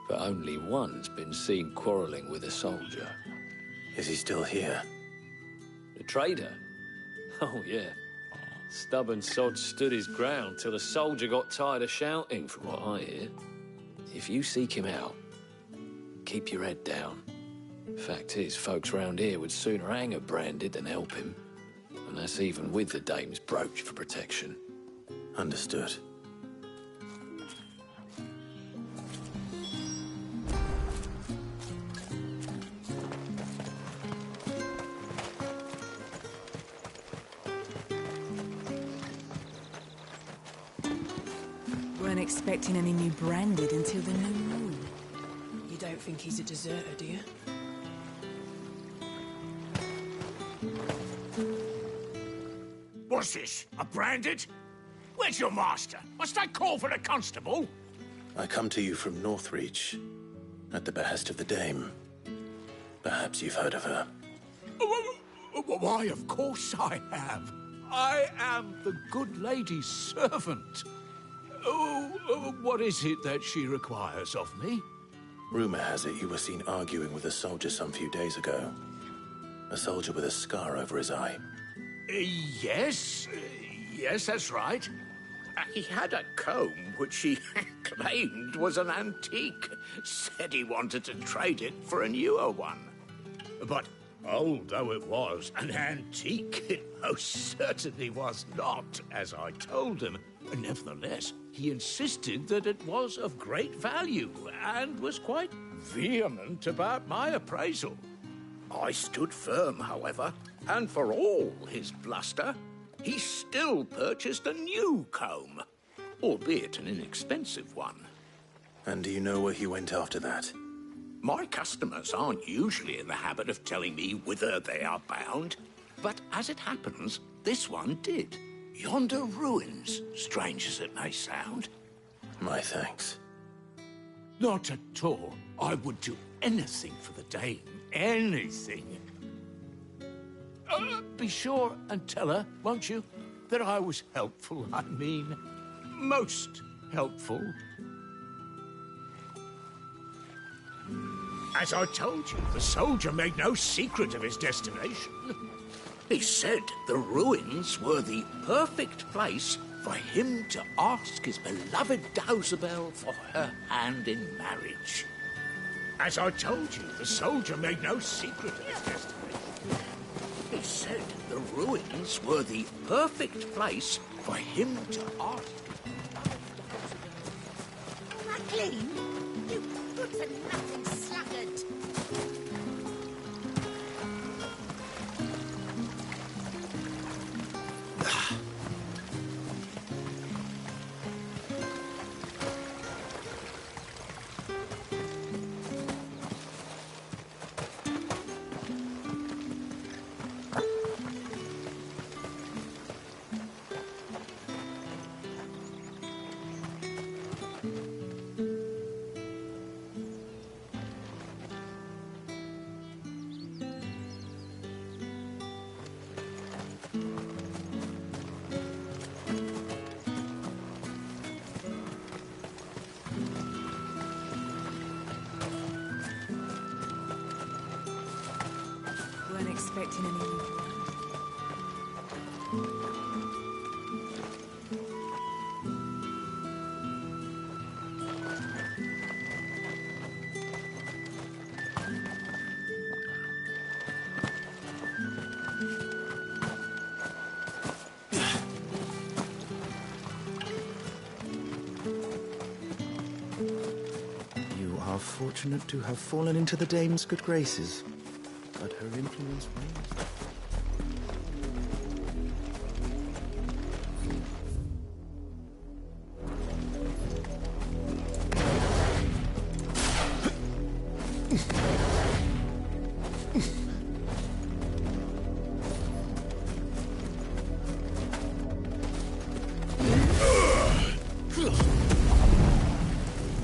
but only one's been seen quarrelling with a soldier. Is he still here? The trader? Oh, yeah. Stubborn sod stood his ground till the soldier got tired of shouting, from what I hear. If you seek him out, keep your head down. Fact is, folks round here would sooner hang a branded than help him. And that's even with the dame's brooch for protection. Understood. Weren't expecting any new branded until the new moon. You don't think he's a deserter, do you? What's this? A branded? Where's your master? Must I call for the constable? I come to you from Northreach, at the behest of the Dame. Perhaps you've heard of her. Why, of course I have. I am the good lady's servant. What is it that she requires of me? Rumor has it you were seen arguing with a soldier some few days ago. A soldier with a scar over his eye. Yes, that's right. He had a comb which he claimed was an antique. Said he wanted to trade it for a newer one. But old though it was, an antique it most certainly was not, as I told him. Nevertheless, he insisted that it was of great value and was quite vehement about my appraisal. I stood firm, however, and for all his bluster, he still purchased a new comb, albeit an inexpensive one. And do you know where he went after that? My customers aren't usually in the habit of telling me whither they are bound, but as it happens, this one did. Yonder ruins, strange as it may sound. My thanks. Not at all. I would do anything for the Dame. Anything. Be sure and tell her, won't you, that I was helpful. I mean, most helpful. As I told you, the soldier made no secret of his destination. He said the ruins were the perfect place for him to ask his beloved Dowsabel for her hand in marriage. As I told you, the soldier made no secret of his destination. He said the ruins were the perfect place for him to ask. Maclean, you good-for-nothing sluggard. Weren't expecting any new branded. You are fortunate to have fallen into the Dame's good graces, but her influence wanes.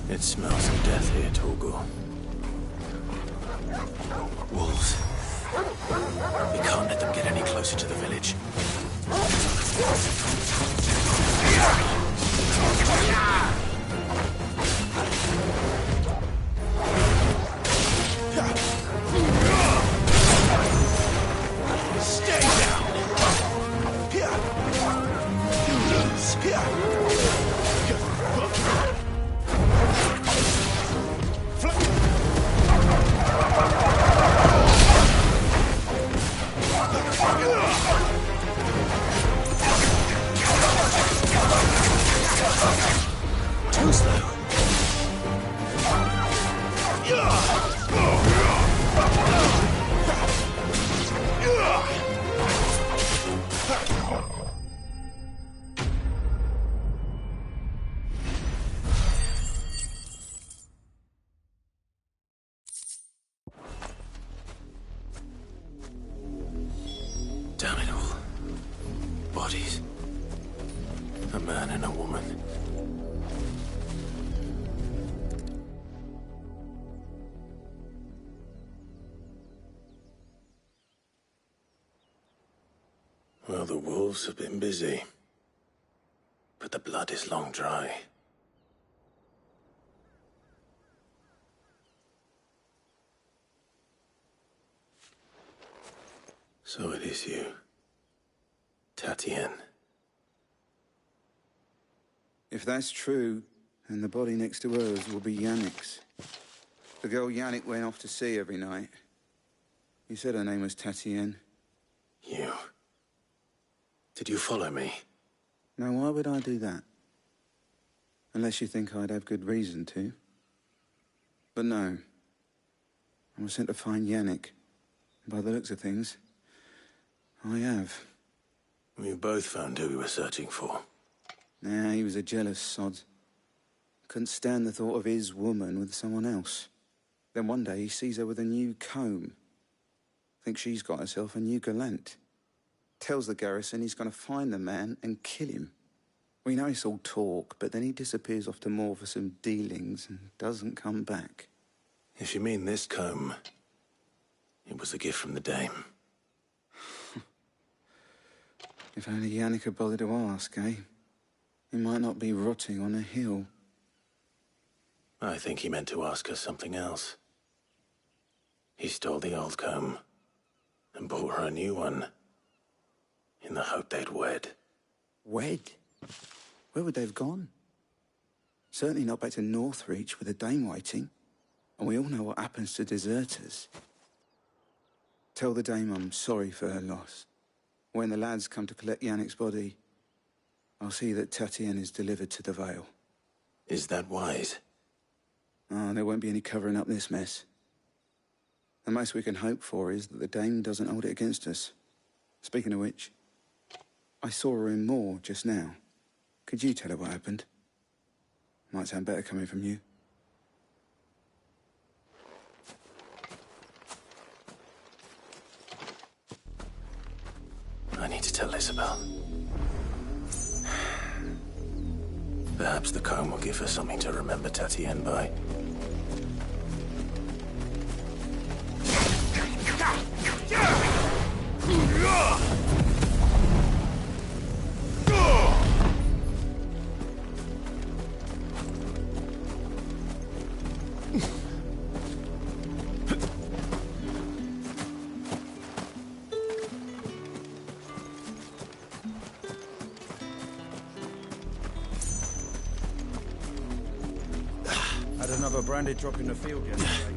It smells of death here, Torgor. Wolves. We can't let them get any closer to the village. Damn it all. Bodies. A man and a woman. Well, the wolves have been busy. But the blood is long dry. So it is you, Tatien. If that's true, then the body next to hers will be Yannick's. The girl Yannick went off to see every night. You said her name was Tatien. You. Did you follow me? Now, why would I do that? Unless you think I'd have good reason to. But no. I was sent to find Yannick. By the looks of things, I have. We both found who we were searching for. Nah, he was a jealous sod. Couldn't stand the thought of his woman with someone else. Then one day he sees her with a new comb. Thinks she's got herself a new gallant. Tells the garrison he's going to find the man and kill him. We know it's all talk, but then he disappears off to Moor for some dealings and doesn't come back. If you mean this comb, it was a gift from the Dame. If only Yannick had bothered to ask, eh? He might not be rotting on a hill. I think he meant to ask her something else. He stole the old comb and bought her a new one in the hope they'd wed. Wed? Where would they have gone? Certainly not back to Northreach with a Dame waiting. And we all know what happens to deserters. Tell the Dame I'm sorry for her loss. When the lads come to collect Yannick's body, I'll see that Tatien is delivered to the Vale. Is that wise? Ah, there won't be any covering up this mess. The most we can hope for is that the Dame doesn't hold it against us. Speaking of which, I saw her in Moor just now. Could you tell her what happened? Might sound better coming from you. I need to tell Isabel. Perhaps the comb will give her something to remember Tatien by. Had another branded drop in the field yesterday.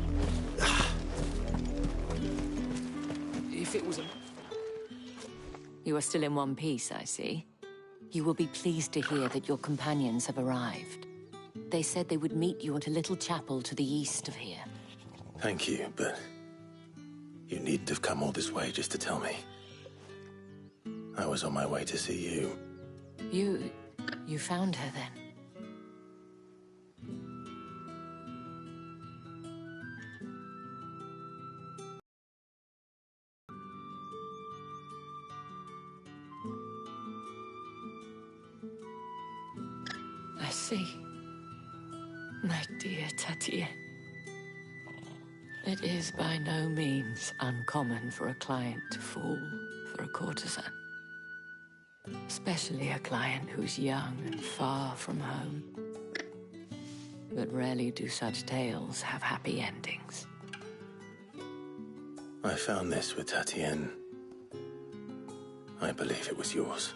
If it was a... You are still in one piece, I see. You will be pleased to hear that your companions have arrived. They said they would meet you at a little chapel to the east of here. Thank you, but you needn't have come all this way just to tell me. I was on my way to see you. You found her then? I see. My dear Tatien. It is by no means uncommon for a client to fall for a courtesan. Especially a client who's young and far from home. But rarely do such tales have happy endings. I found this with Tatien. I believe it was yours.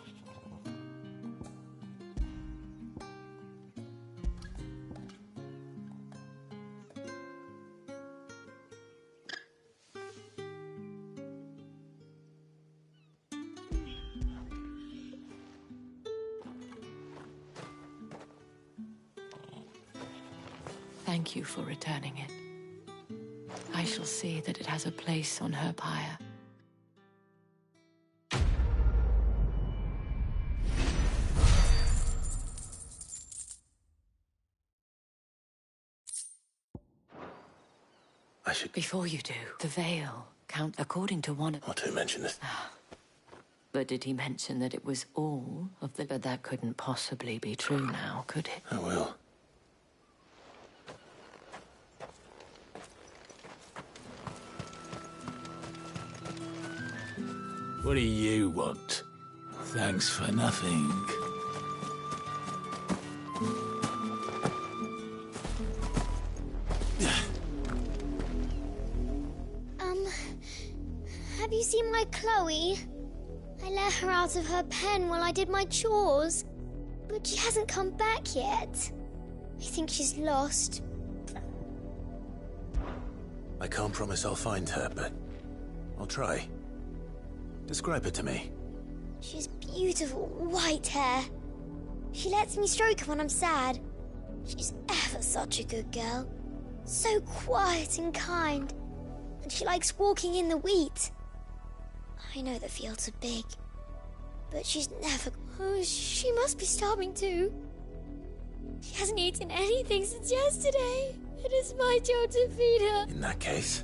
Thank you for returning it. I shall see that it has a place on her pyre. I should... Before you do, the Vale, according to one of... Not to mention this. But did he mention that it was all of the... But that couldn't possibly be true now, could it? I will. What do you want? Thanks for nothing. Have you seen my Chloe? I let her out of her pen while I did my chores, but she hasn't come back yet. I think she's lost. I can't promise I'll find her, but I'll try. Describe her to me. She's beautiful white hair. She lets me stroke her when I'm sad. She's ever such a good girl. So quiet and kind. And she likes walking in the wheat. I know the fields are big, but she's never... Oh, she must be starving too. She hasn't eaten anything since yesterday. It is my job to feed her. In that case...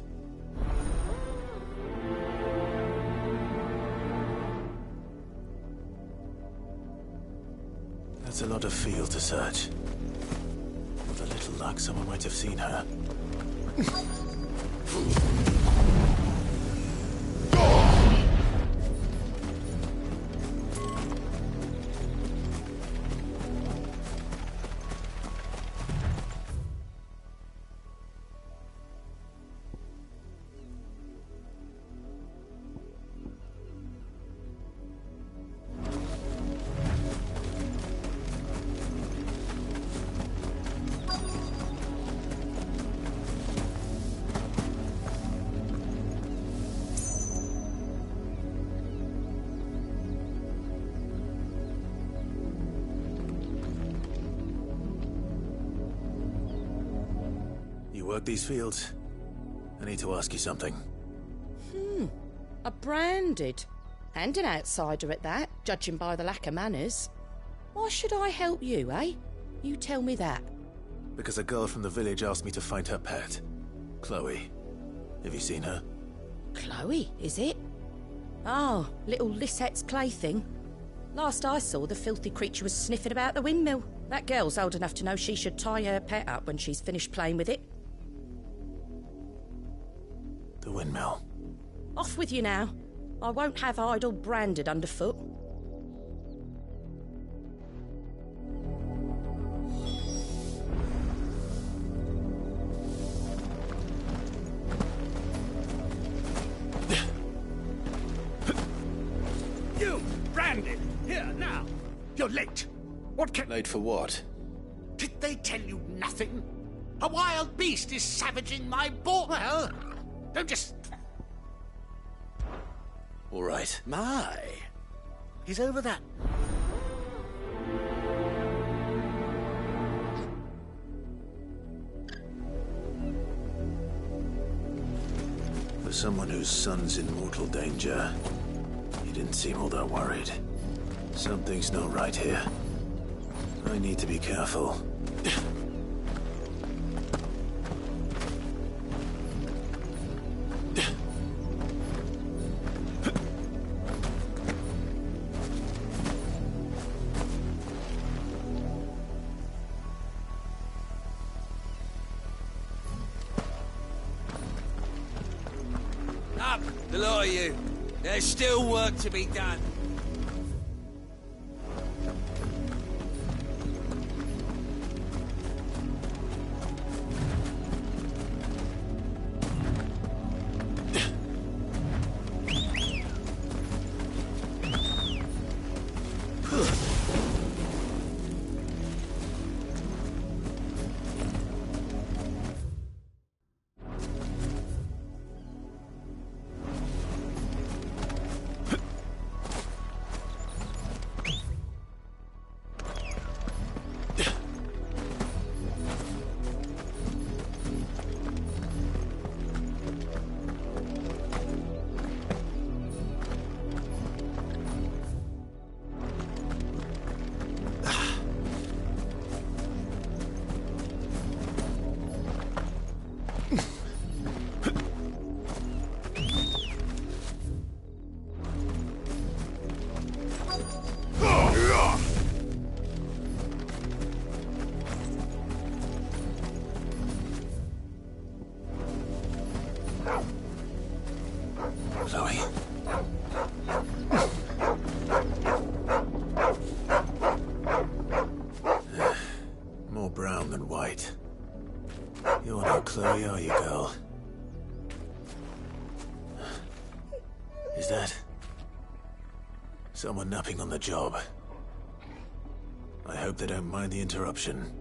That's a lot of field to search. With a little luck, someone might have seen her. Work these fields? I need to ask you something. A branded. And an outsider at that, judging by the lack of manners. Why should I help you, eh? You tell me that. Because a girl from the village asked me to find her pet. Chloe. Have you seen her? Chloe, is it? Oh, little Lisette's plaything. Last I saw, the filthy creature was sniffing about the windmill. That girl's old enough to know she should tie her pet up when she's finished playing with it. The windmill. Off with you now. I won't have idle branded underfoot. You, branded! Here, now! You're late! What can... Late for what? Did they tell you nothing? A wild beast is savaging my boar... Well... Don't just... All right. My. He's over that. For someone whose son's in mortal danger, he didn't seem all that worried. Something's not right here. I need to be careful. Up, the lot of you. There's still work to be done. about Chloe are you, girl? Is that someone napping on the job? I hope they don't mind the interruption.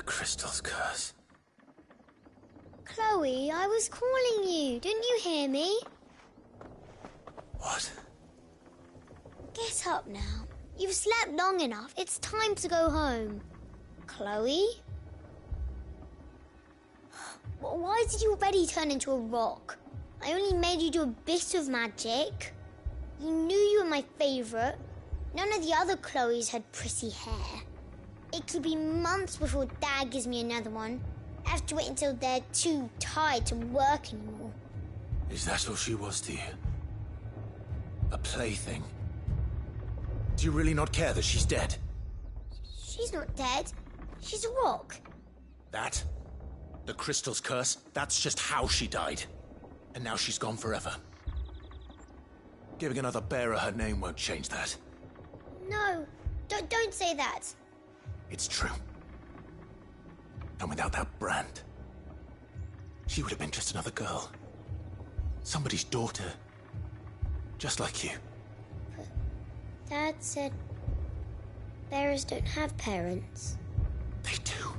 Crystal's curse. Chloe, I was calling you. Didn't you hear me? What? Get up now. You've slept long enough. It's time to go home. Chloe? Why did you already turn into a rock? I only made you do a bit of magic. You knew you were my favourite. None of the other Chloes had pretty hair. It could be months before Dad gives me another one. I have to wait until they're too tired to work anymore. Is that all she was to you? A plaything? Do you really not care that she's dead? She's not dead. She's a rock. That? The Crystal's curse? That's just how she died. And now she's gone forever. Giving another bearer her name won't change that. No, don't say that. It's true. And without that brand, she would have been just another girl. Somebody's daughter. Just like you. But Dad said bearers don't have parents. They do.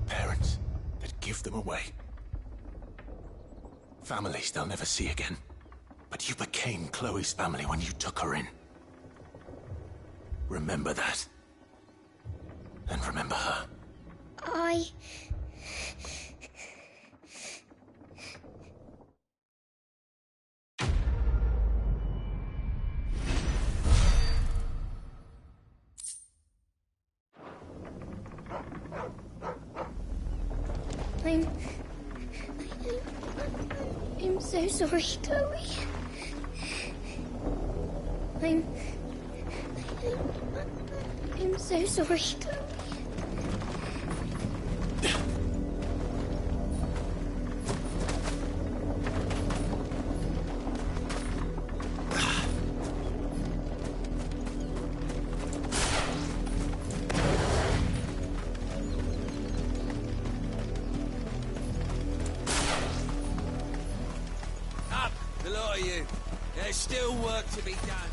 Parents that give them away. Families they'll never see again. But you became Chloe's family when you took her in. Remember that. And remember her. I'm so sorry, Chloe. I'm so sorry, Chloe. Up, the lot of you. There's still work to be done.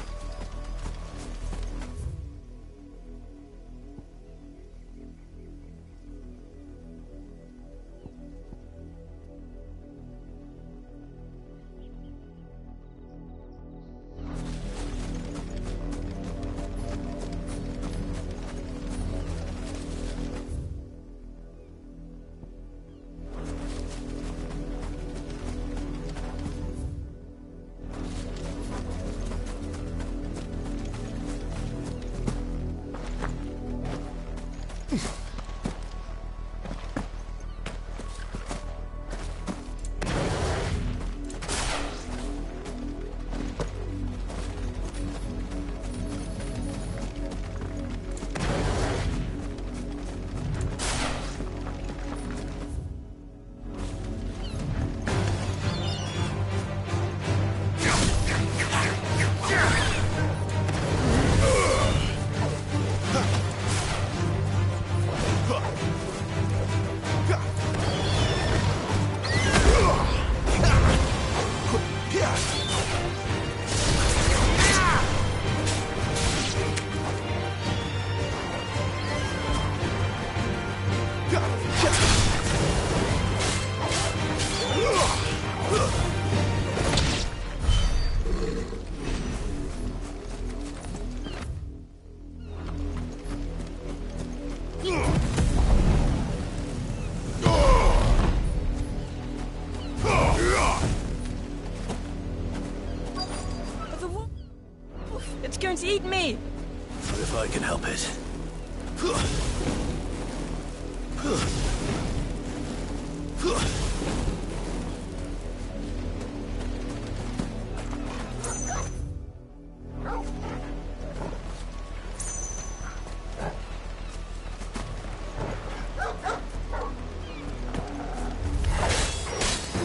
It's going to eat me! If I can help it.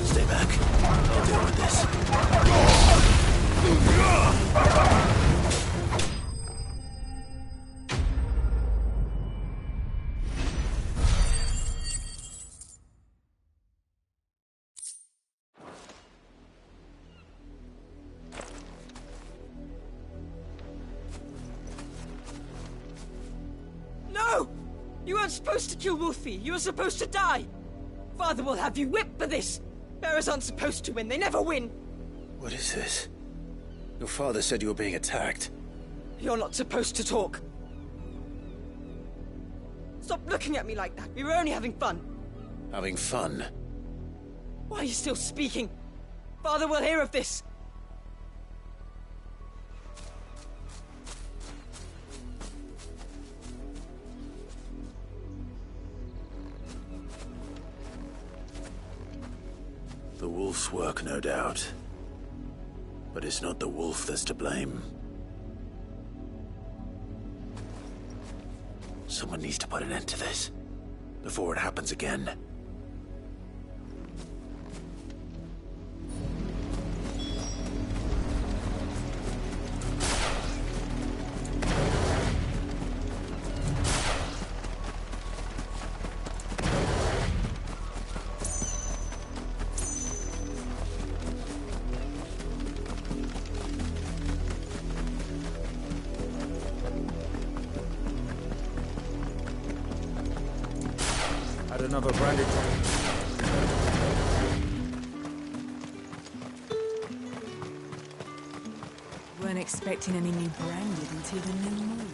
Stay back. I'll deal with this. No! You weren't supposed to kill Wolfie. You were supposed to die. Father will have you whipped for this. Bearers aren't supposed to win. They never win. What is this? Your father said you were being attacked. You're not supposed to talk. Stop looking at me like that. We were only having fun. Having fun? Why are you still speaking? Father will hear of this. The wolf's work, no doubt. But it's not the wolf that's to blame. Someone needs to put an end to this, before it happens again. Had another branded drop. Weren't expecting any new branded until the new moon.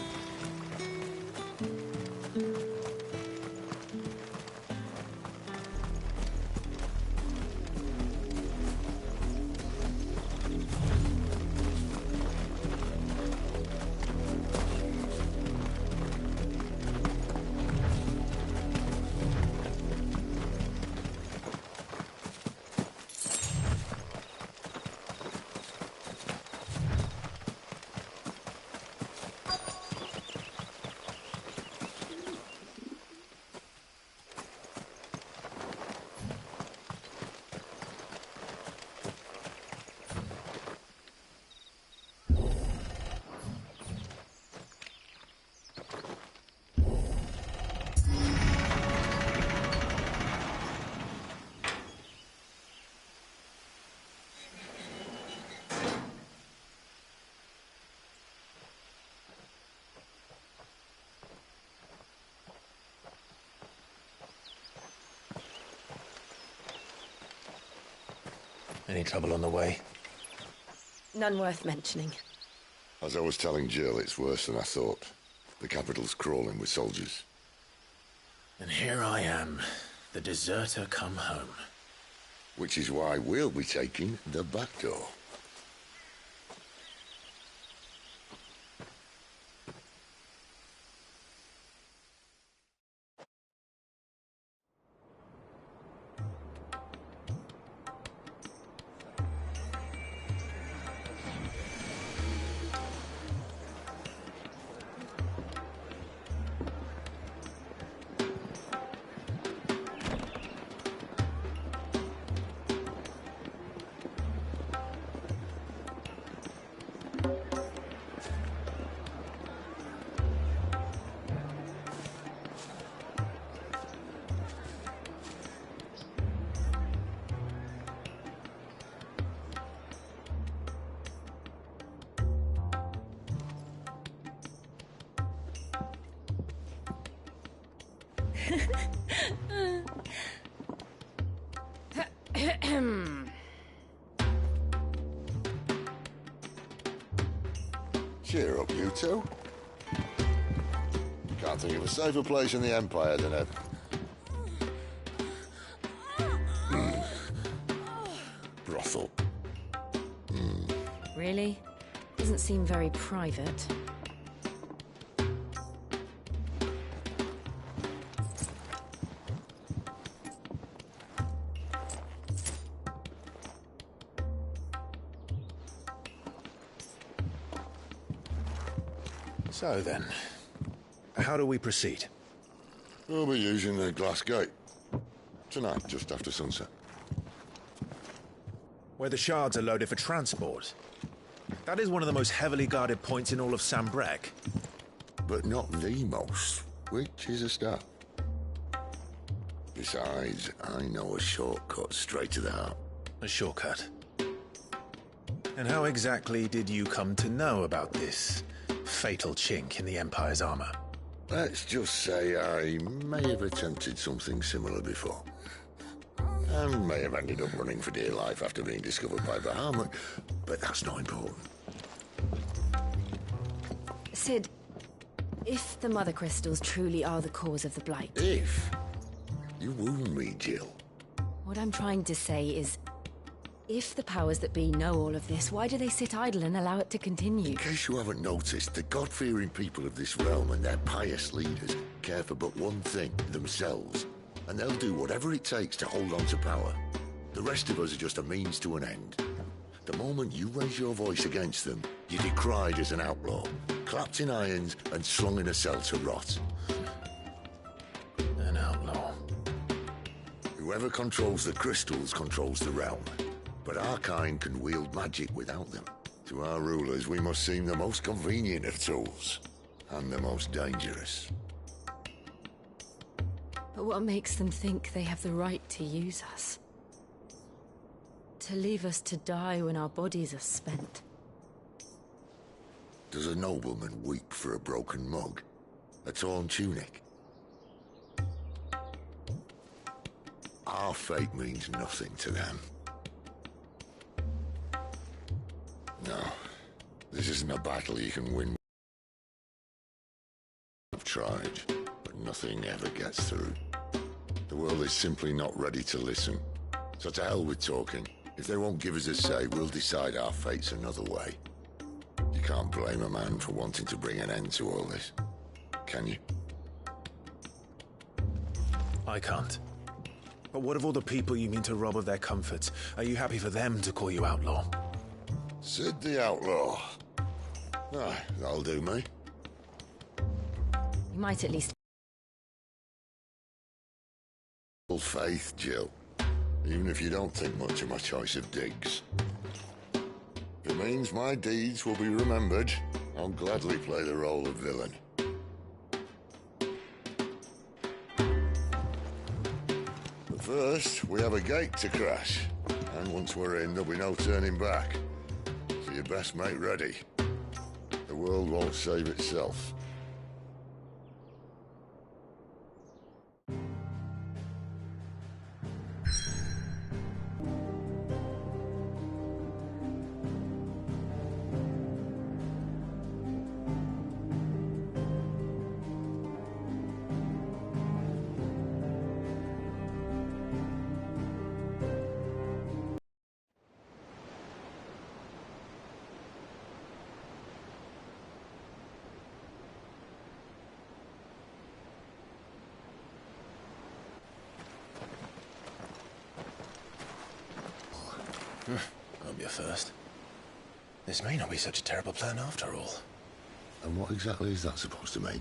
Any trouble on the way? None worth mentioning. As I was telling Jill, it's worse than I thought. The capital's crawling with soldiers. And here I am, the deserter come home. Which is why we'll be taking the back door. Cheer up, you two. Can't think of a safer place in the Empire than a... brothel. Really? Doesn't seem very private. So then, how do we proceed? We'll be using the glass gate. Tonight, just after sunset. Where the shards are loaded for transport. That is one of the most heavily guarded points in all of Sambrec. But not the most, which is a start. Besides, I know a shortcut straight to the heart. A shortcut? And how exactly did you come to know about this fatal chink in the Empire's armor? Let's just say I may have attempted something similar before. And may have ended up running for dear life after being discovered by Bahamut, but that's not important. Sid, if the Mother Crystals truly are the cause of the Blight... If? You wound me, Jill. What I'm trying to say is, if the powers that be know all of this, why do they sit idle and allow it to continue? In case you haven't noticed, the God-fearing people of this realm and their pious leaders care for but one thing, themselves. And they'll do whatever it takes to hold on to power. The rest of us are just a means to an end. The moment you raise your voice against them, you're decried as an outlaw, clapped in irons and slung in a cell to rot. An outlaw. Whoever controls the crystals controls the realm. But our kind can wield magic without them. To our rulers, we must seem the most convenient of tools, and the most dangerous. But what makes them think they have the right to use us? To leave us to die when our bodies are spent? Does a nobleman weep for a broken mug? A torn tunic? Our fate means nothing to them. No, this isn't a battle you can win. I've tried, but nothing ever gets through. The world is simply not ready to listen. So to hell with talking. If they won't give us a say, we'll decide our fates another way. You can't blame a man for wanting to bring an end to all this, can you? I can't. But what of all the people you mean to rob of their comforts? Are you happy for them to call you outlaw? Sid the Outlaw. Ah, that'll do me. You might at least... Faith, Jill. Even if you don't think much of my choice of digs. If it means my deeds will be remembered, I'll gladly play the role of villain. But first, we have a gate to crash. And once we're in, there'll be no turning back. So you best make ready. The world won't save itself. I'll be a first. This may not be such a terrible plan after all. And what exactly is that supposed to mean?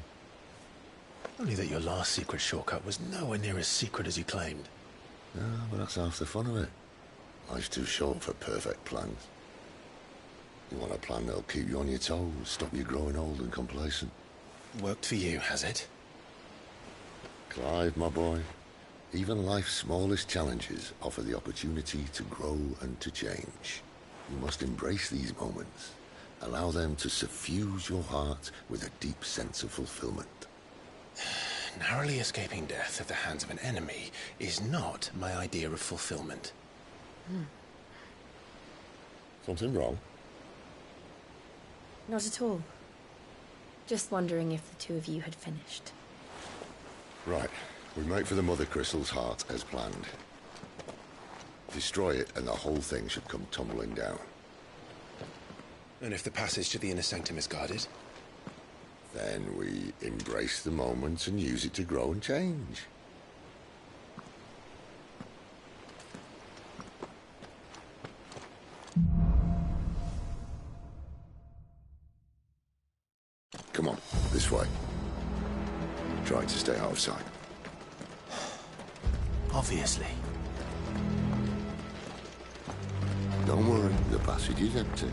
Only that your last secret shortcut was nowhere near as secret as you claimed. Yeah, but that's half the fun of it. Life's too short for perfect plans. You want a plan that'll keep you on your toes, stop you growing old and complacent. Worked for you, has it? Clive, my boy, even life's smallest challenges offer the opportunity to grow and to change. You must embrace these moments. Allow them to suffuse your heart with a deep sense of fulfillment. Narrowly escaping death at the hands of an enemy is not my idea of fulfillment. Something wrong? Not at all. Just wondering if the two of you had finished. Right. We make for the Mother Crystal's heart as planned. Destroy it and the whole thing should come tumbling down. And if the passage to the inner sanctum is guarded? Then we embrace the moment and use it to grow and change. Come on, this way. Try to stay out of sight. Obviously. Don't worry, the passage is empty.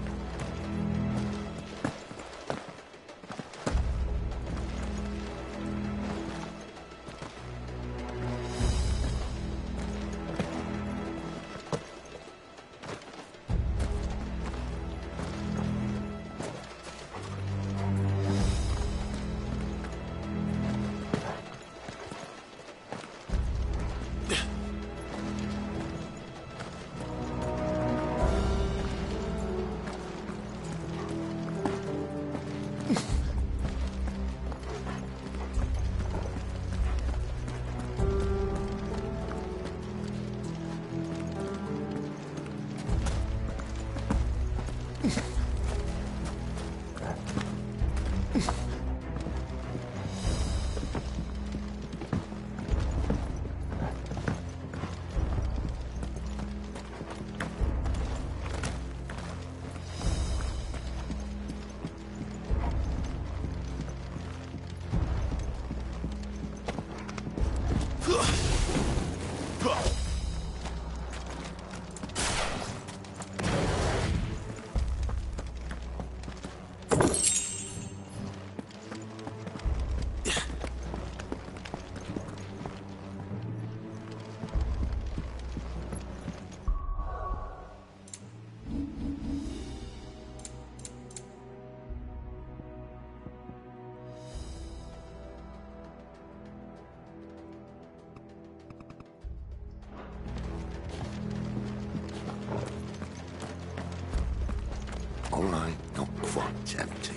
All right, not quite empty.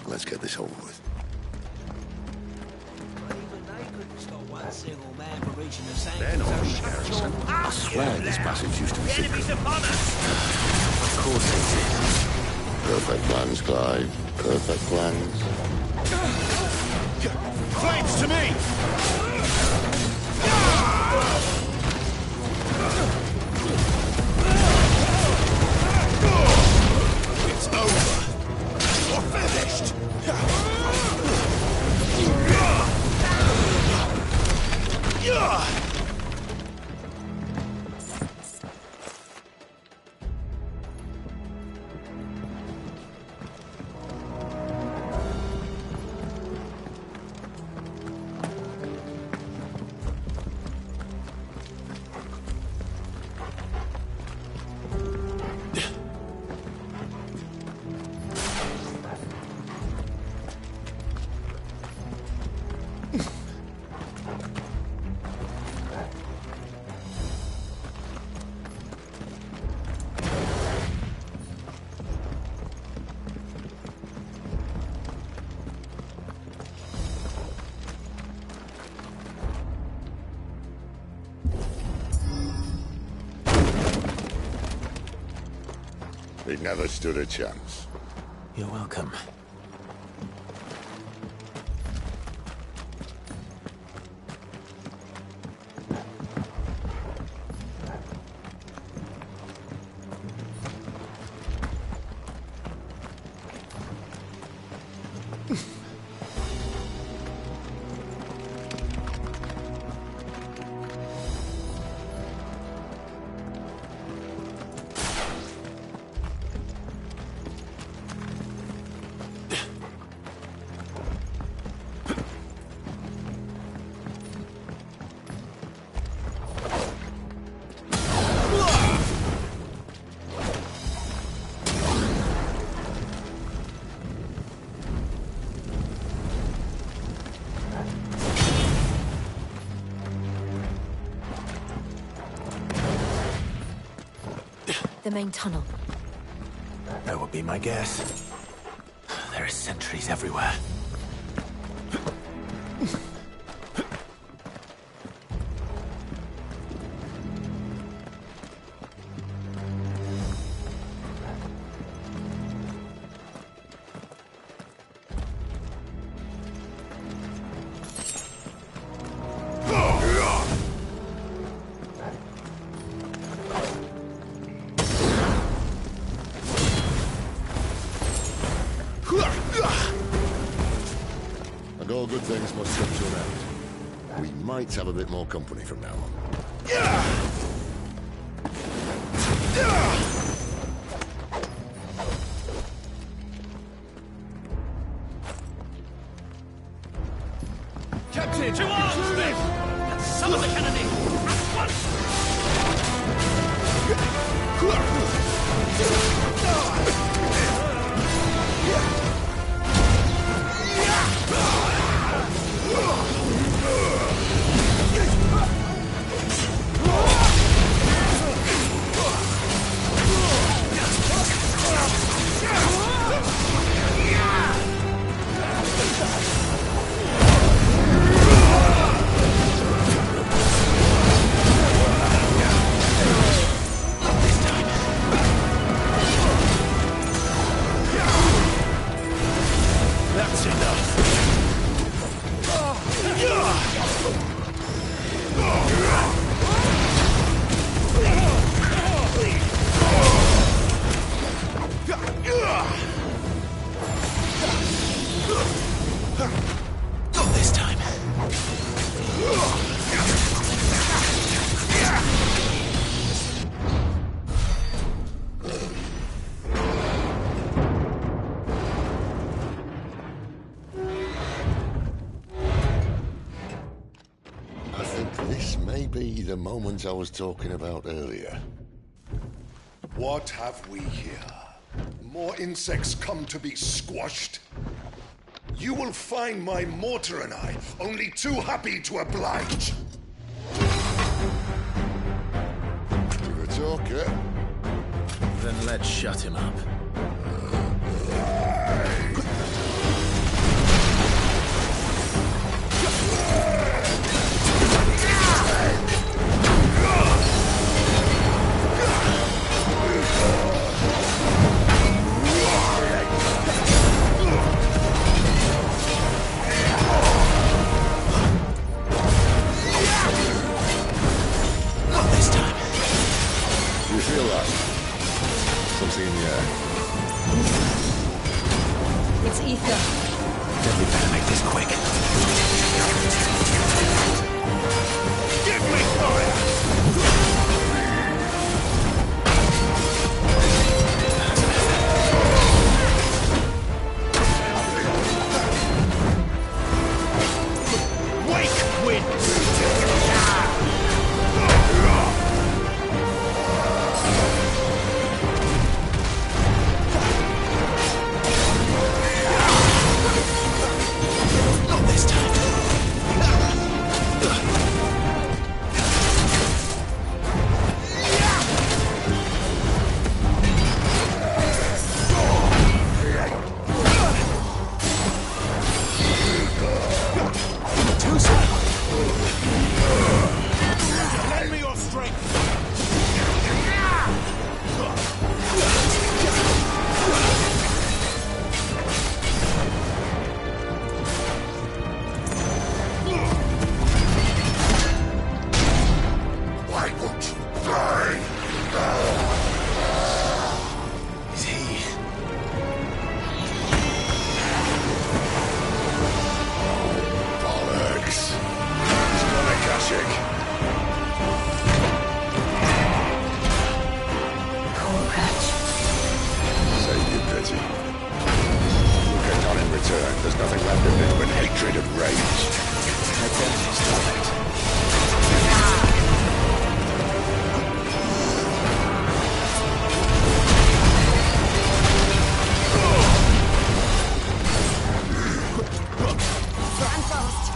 Let's get this over with. They're not Garrison. I swear this passage used to be secret. Of course it is. Perfect plans, Clyde. Perfect plans. Flames to me! It's over. You're finished. He never stood a chance. You're welcome. The main tunnel. That would be my guess. There are sentries everywhere. But all good things must come to an end. We might have a bit more company from now on. Captain! To arms, men! And summon the cannoneer! At once! That's enough. Not this time. I think this may be the moment I was talking about earlier. What have we here? More insects come to be squashed? You will find my mortar and I only too happy to oblige. To the talker. Then let's shut him up. Not this time. Do you feel that? Something in the air. It's ether. Then we better make this quick. Give me fire! Wake wind! Not this time. Too slow. Lend me your strength! Why won't you die? Is he? Bollocks. It's not a Kashyyyk. Poor wretch. Save your pity. You get none in return. There's nothing left of him but hatred and rage. Stand fast.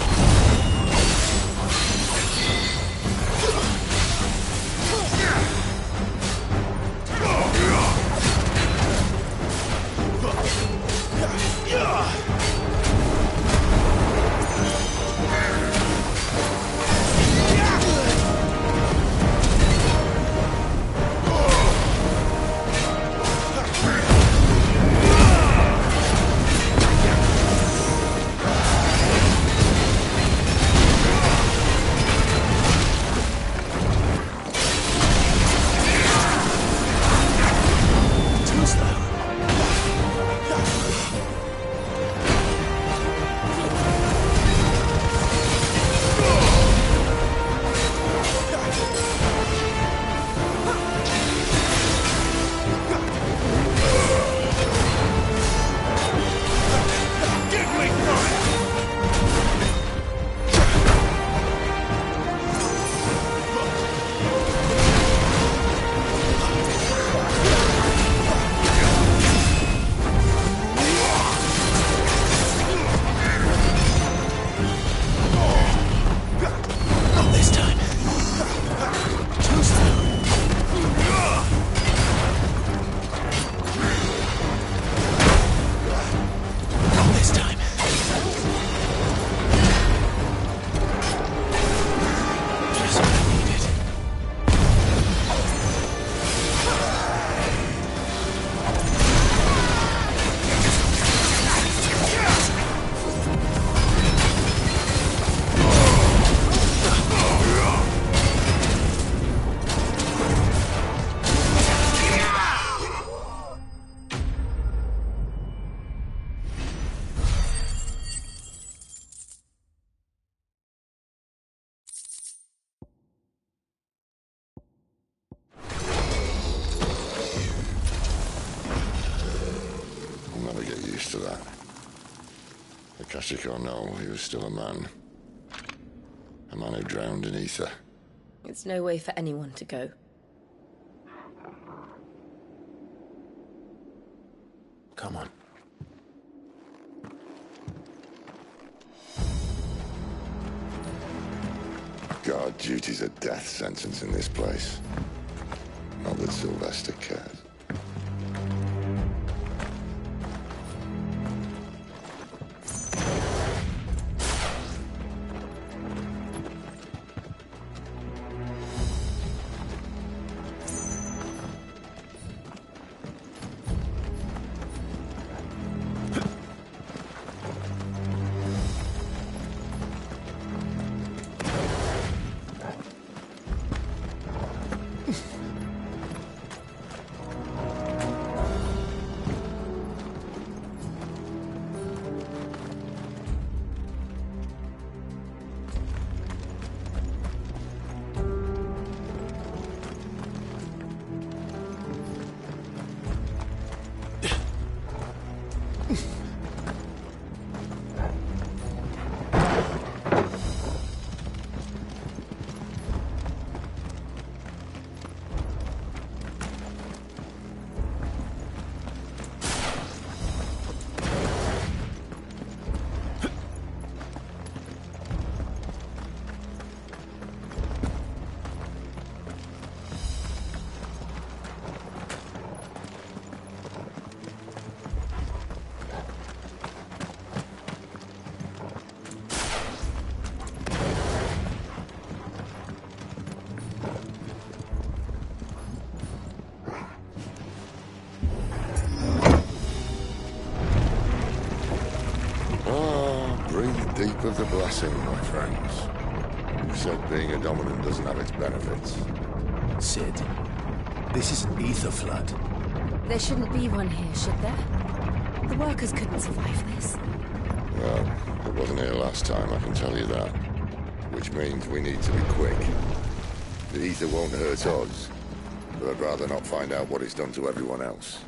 get used to that. Akashic or no, he was still a man. A man who drowned in ether. It's no way for anyone to go. Come on. Guard duty's a death sentence in this place. Not that Sylvester cares. Deep of the blessing, my friends. Who said being a dominant doesn't have its benefits? Sid, this is an ether flood. There shouldn't be one here, should there? The workers couldn't survive this. Well, it wasn't here last time, I can tell you that. Which means we need to be quick. The ether won't hurt us, but I'd rather not find out what it's done to everyone else.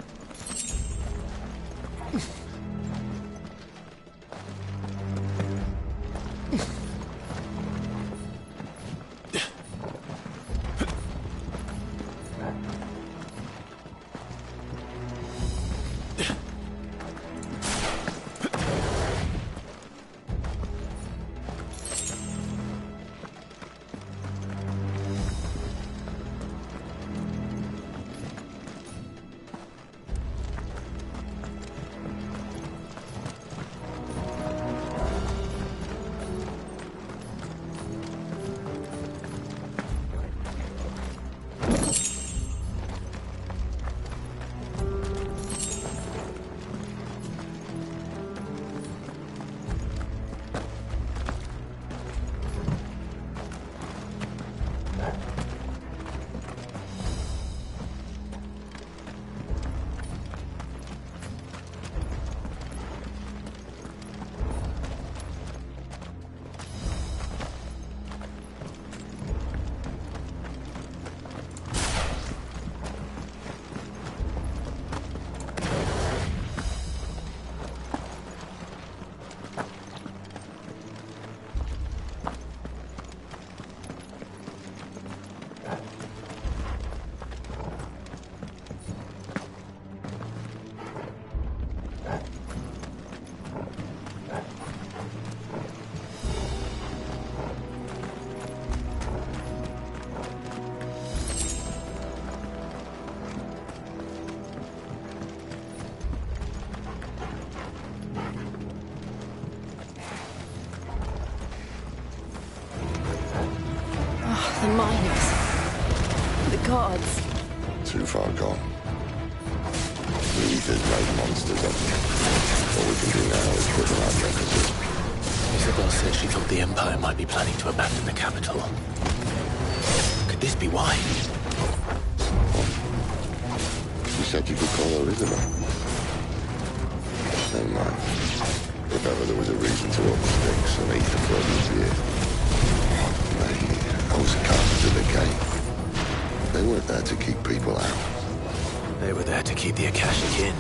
The miners. The gods. Too far gone. The ether's made monsters of them. All we can do now is put them out of their misery. Isabel said she thought the Empire might be planning to abandon the capital. Could this be why? She said you could call her Isabel. Never mind. If ever there was a reason to open Styx, an ether flood was here. Those cards at the gate. They weren't there to keep people out. They were there to keep the Akashic in.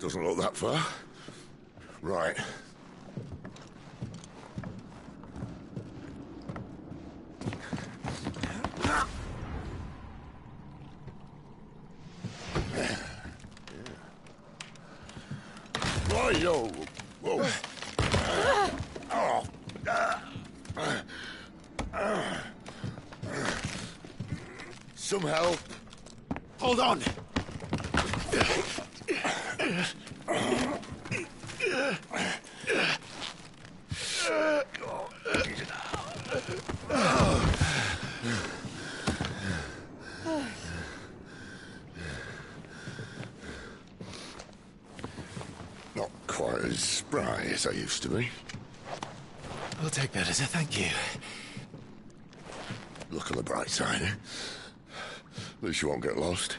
Doesn't look that far. Right. Right-yo. Whoa. Some help. Hold on. Not quite as spry as I used to be. I'll take that as a thank you. Look on the bright side, eh? At least you won't get lost.